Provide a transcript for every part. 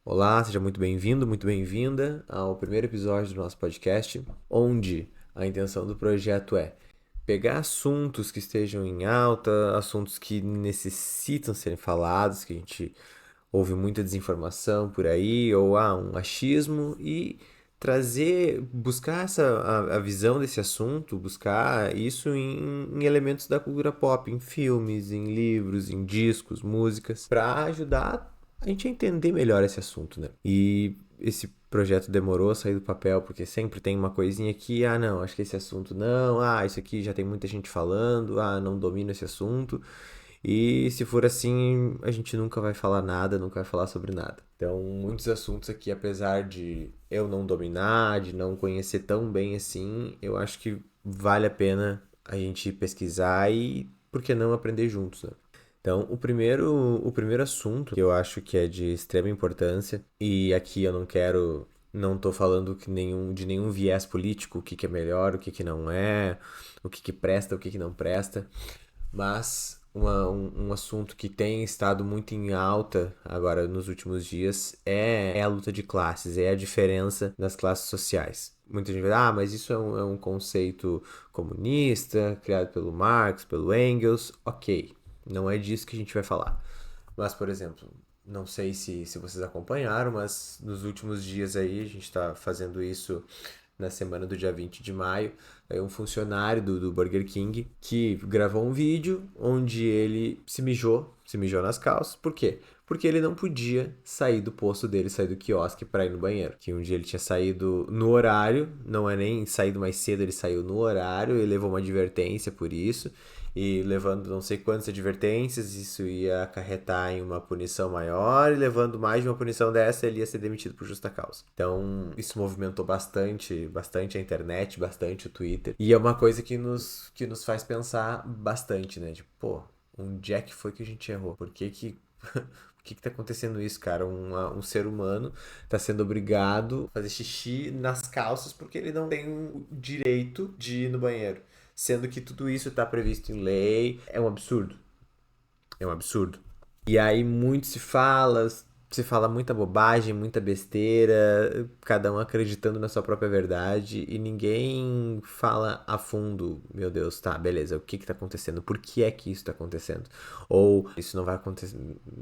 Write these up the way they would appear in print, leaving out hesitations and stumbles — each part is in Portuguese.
Olá, seja muito bem-vindo, muito bem-vinda ao primeiro episódio do nosso podcast, onde a intenção do projeto é pegar assuntos que estejam em alta, assuntos que necessitam serem falados, que a gente ouve muita desinformação por aí, ou um achismo, e buscar a visão desse assunto, buscar isso em elementos da cultura pop, em filmes, em livros, em discos, músicas, para ajudar a gente a entender melhor esse assunto, né? E esse projeto demorou a sair do papel porque sempre tem uma coisinha que, não, acho que esse assunto não, isso aqui já tem muita gente falando, não domino esse assunto. E se for assim, a gente nunca vai falar nada, nunca vai falar sobre nada. Então, muitos assuntos aqui, apesar de eu não dominar, de não conhecer tão bem assim, eu acho que vale a pena a gente pesquisar e, por que não, aprender juntos, né? Então, o primeiro assunto que eu acho que é de extrema importância, e aqui eu não tô falando de nenhum viés político, o que é melhor, o que não é, o que presta, o que não presta, mas um assunto que tem estado muito em alta agora nos últimos dias é a luta de classes, é a diferença das classes sociais. Muita gente vai, mas isso é um conceito comunista, criado pelo Marx, pelo Engels. Ok, não é disso que a gente vai falar. Mas, por exemplo, não sei se vocês acompanharam, mas nos últimos dias aí, a gente está fazendo isso na semana do dia 20 de maio, um funcionário do Burger King que gravou um vídeo onde ele se mijou nas calças. Por quê? Porque ele não podia sair do posto dele, sair do quiosque para ir no banheiro. Que um dia ele tinha saído no horário, não é nem saído mais cedo, ele saiu no horário, ele levou uma advertência por isso. E levando não sei quantas advertências, isso ia acarretar em uma punição maior, e levando mais de uma punição dessa, ele ia ser demitido por justa causa. Então, isso movimentou bastante a internet, bastante o Twitter. E é uma coisa que nos faz pensar bastante, né? Tipo, pô, onde é que foi que a gente errou? Por que que por que tá acontecendo isso, cara? Um ser humano tá sendo obrigado a fazer xixi nas calças porque ele não tem o direito de ir no banheiro. Sendo que tudo isso tá previsto em lei. É um absurdo. É um absurdo. E aí muito se fala muita bobagem, muita besteira, cada um acreditando na sua própria verdade e ninguém fala a fundo, meu Deus, tá, beleza, o que que tá acontecendo? Por que é que isso tá acontecendo? Ou isso não vai acontecer,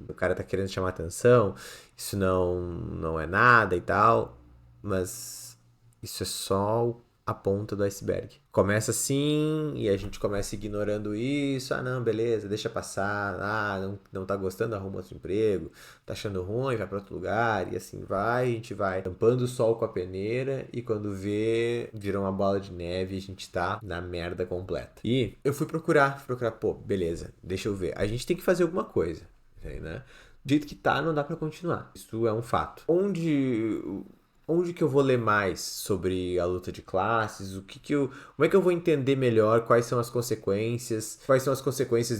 o cara tá querendo chamar atenção, isso não é nada e tal, mas isso é só a ponta do iceberg. Começa assim e a gente começa ignorando isso. Não, beleza, deixa passar. Não tá gostando, arruma outro emprego. Tá achando ruim, vai para outro lugar. E assim vai, a gente vai tampando o sol com a peneira. E quando vê, vira uma bola de neve e a gente tá na merda completa. E eu fui procurar, pô, beleza, deixa eu ver. A gente tem que fazer alguma coisa, né? Do jeito que tá, não dá para continuar. Isso é um fato. Onde que eu vou ler mais sobre a luta de classes? Como é que eu vou entender melhor quais são as consequências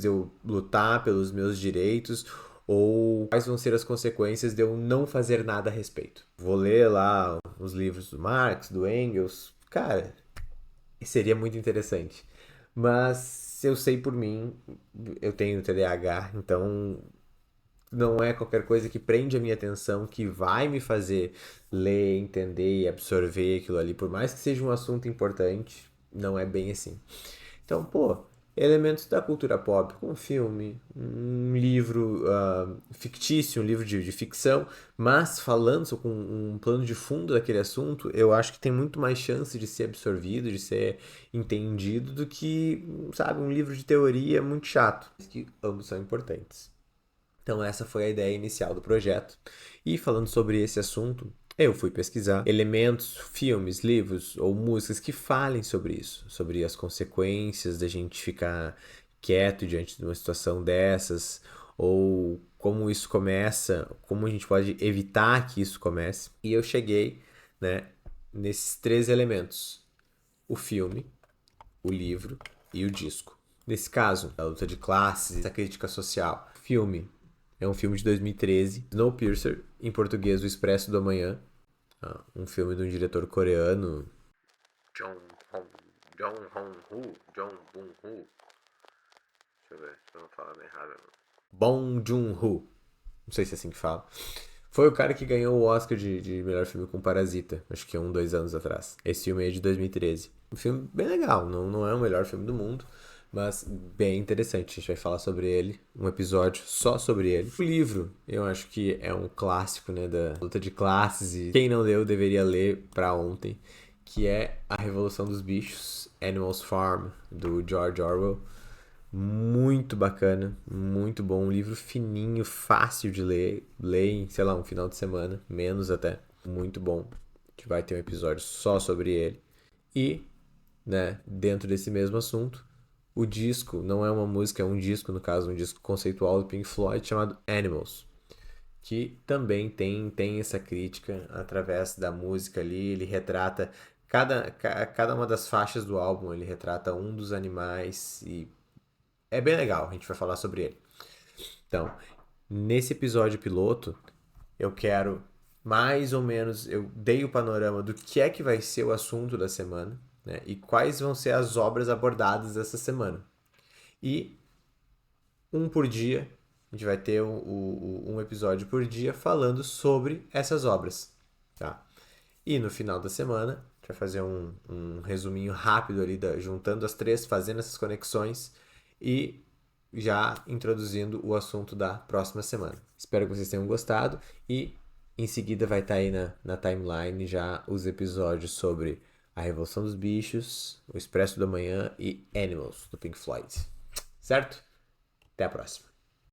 de eu lutar pelos meus direitos, ou quais vão ser as consequências de eu não fazer nada a respeito? Vou ler lá os livros do Marx, do Engels. Cara, seria muito interessante. Mas eu sei por mim, eu tenho TDAH, então não é qualquer coisa que prende a minha atenção, que vai me fazer ler, entender e absorver aquilo ali. Por mais que seja um assunto importante, não é bem assim. Então, pô, elementos da cultura pop, um filme, um livro fictício, um livro de ficção, mas falando com um plano de fundo daquele assunto, eu acho que tem muito mais chance de ser absorvido, de ser entendido, do que, sabe, um livro de teoria muito chato. Que ambos são importantes. Então, essa foi a ideia inicial do projeto. E falando sobre esse assunto, eu fui pesquisar elementos, filmes, livros ou músicas que falem sobre isso, sobre as consequências da gente ficar quieto diante de uma situação dessas, ou como isso começa, como a gente pode evitar que isso comece. E eu cheguei, né, nesses três elementos: o filme, o livro e o disco. Nesse caso, a luta de classes, a crítica social. Filme. É um filme de 2013, Snowpiercer, em português O Expresso do Amanhã. Um filme de um diretor coreano. Jong Hong, Jong Hong Hu, Jong Bung Hu. Deixa eu ver, se eu não falando errado. Bong Joon-ho. Não sei se é assim que fala. Foi o cara que ganhou o Oscar de melhor filme com Parasita, acho que 2 anos atrás. Esse filme aí é de 2013. Um filme bem legal, não é o melhor filme do mundo, mas bem interessante. A gente vai falar sobre ele, um episódio só sobre ele. O livro, eu acho que é um clássico, né, da luta de classes, e quem não leu deveria ler pra ontem, que é A Revolução dos Bichos, Animals Farm, do George Orwell. Muito bacana, muito bom. Um livro fininho, fácil de ler. Lê em, sei lá, um final de semana, menos até. Muito bom. A gente vai ter um episódio só sobre ele. E, né, dentro desse mesmo assunto, o disco, não é uma música, é um disco, no caso, um disco conceitual do Pink Floyd chamado Animals, que também tem essa crítica através da música ali. Ele retrata cada uma das faixas do álbum, ele retrata um dos animais e é bem legal, a gente vai falar sobre ele. Então, nesse episódio piloto, eu quero mais ou menos, eu dei o panorama do que é que vai ser o assunto da semana, né? E quais vão ser as obras abordadas essa semana. E um por dia, a gente vai ter um episódio por dia falando sobre essas obras, tá? E no final da semana, a gente vai fazer um resuminho rápido ali, juntando as três, fazendo essas conexões e já introduzindo o assunto da próxima semana. Espero que vocês tenham gostado e em seguida vai estar aí na timeline já os episódios sobre A Revolução dos Bichos, O Expresso da Manhã e Animals, do Pink Floyd. Certo? Até a próxima.